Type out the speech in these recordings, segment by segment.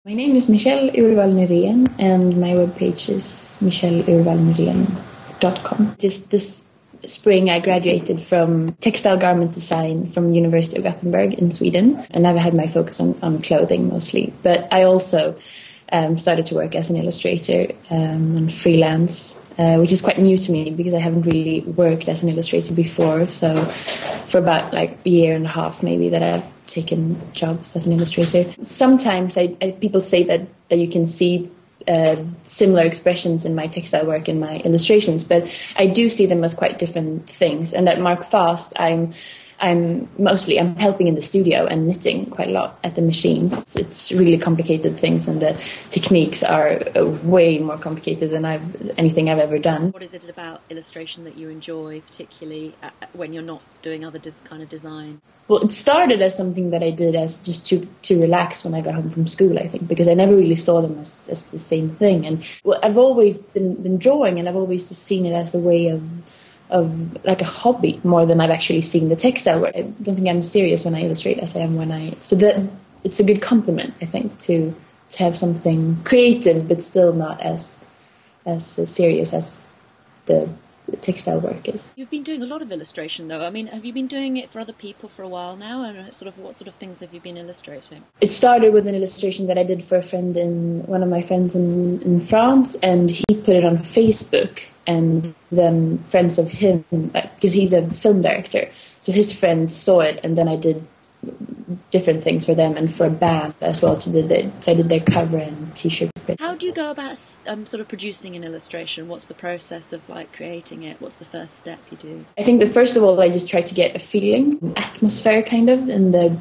My name is Michelle Urvall Nyren, and my webpage is michelleurvallnyren.com. Just this spring I graduated from textile garment design from University of Gothenburg in Sweden, and I've had my focus on clothing mostly. But I also started to work as an illustrator and freelance, which is quite new to me because I haven't really worked as an illustrator before. So for about like a year and a half maybe that I've taken jobs as an illustrator. Sometimes people say that you can see similar expressions in my textile work and my illustrations, but I do see them as quite different things. And at Mark Fast, I'm helping in the studio and knitting quite a lot at the machines. It's really complicated things, and the techniques are way more complicated than anything I've ever done. What is it about illustration that you enjoy, particularly when you're not doing other kind of design? Well, it started as something that I did as just to relax when I got home from school, I think, because I never really saw them as the same thing. And I've always been drawing, and I've always just seen it as a way of like a hobby more than I've actually seen the textile work. I don't think I'm as serious when I illustrate as I am so that it's a good compliment, I think, to have something creative but still not as serious as the textile work is. You've been doing a lot of illustration though. I mean, have you been doing it for other people for a while now, and what sort of things have you been illustrating? It started with an illustration that I did for one of my friends in France, and he put it on Facebook, and then friends of him, because he's a film director, so his friends saw it, and then I did different things for them and for a band as well. So I did their cover and t-shirt. How do you go about sort of producing an illustration? What's the process of creating it? What's the first step you do? I think that first of all I just try to get a feeling, an atmosphere kind of in the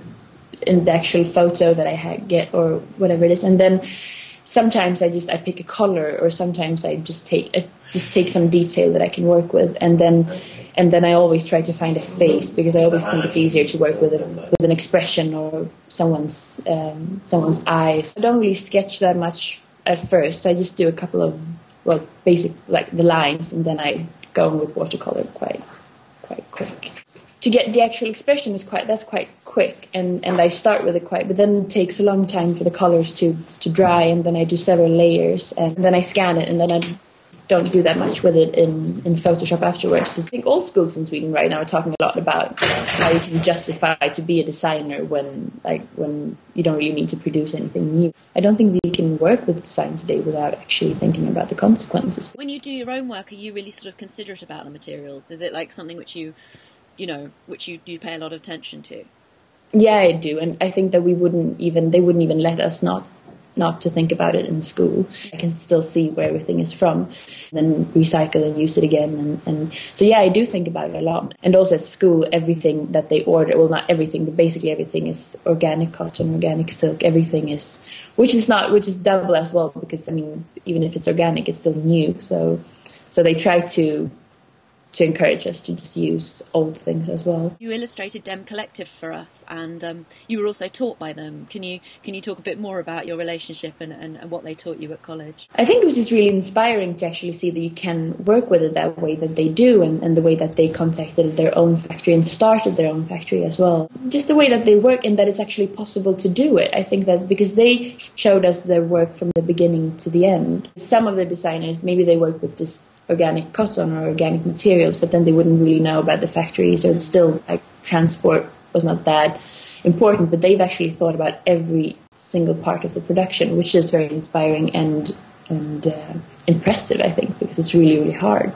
actual photo that I get or whatever it is, and then sometimes I pick a color, or sometimes I just take some detail that I can work with, and then I always try to find a face, because I always think it's easier to work with an expression or someone's eyes. I don't really sketch that much at first. I just do a couple of basic the lines, and then I go on with watercolor quite quick. To get the actual expression that's quite quick, and I start with it but then it takes a long time for the colors to dry, and then I do several layers, and then I scan it, and then I don't do that much with it in Photoshop afterwards. I think all schools in Sweden right now are talking a lot about how you can justify to be a designer when you don't really need to produce anything new. I don't think that you can work with design today without actually thinking about the consequences. When you do your own work, are you really sort of considerate about the materials? Is it like something which you pay a lot of attention to? Yeah, I do, and I think that they wouldn't even let us not to think about it in school. I can still see where everything is from, and then recycle and use it again, and so yeah, I do think about it a lot. And also at school, everything that they order, well, not everything, but basically everything is organic cotton, organic silk. Everything is, which is double as well, because I mean, even if it's organic, it's still new. So they try to encourage us to just use old things as well. You illustrated Dem Collective for us, and you were also taught by them. Can you talk a bit more about your relationship and what they taught you at college? I think it was just really inspiring to actually see that you can work with it that way that they do, and the way that they contacted their own factory and started their own factory as well. Just the way that they work, and that it's actually possible to do it. I think that because they showed us their work from the beginning to the end. Some of the designers, maybe they work with just organic cotton or organic materials, but then they wouldn't really know about the factories, or it's still transport was not that important. But they've actually thought about every single part of the production, which is very inspiring and impressive, I think, because it's really, really hard.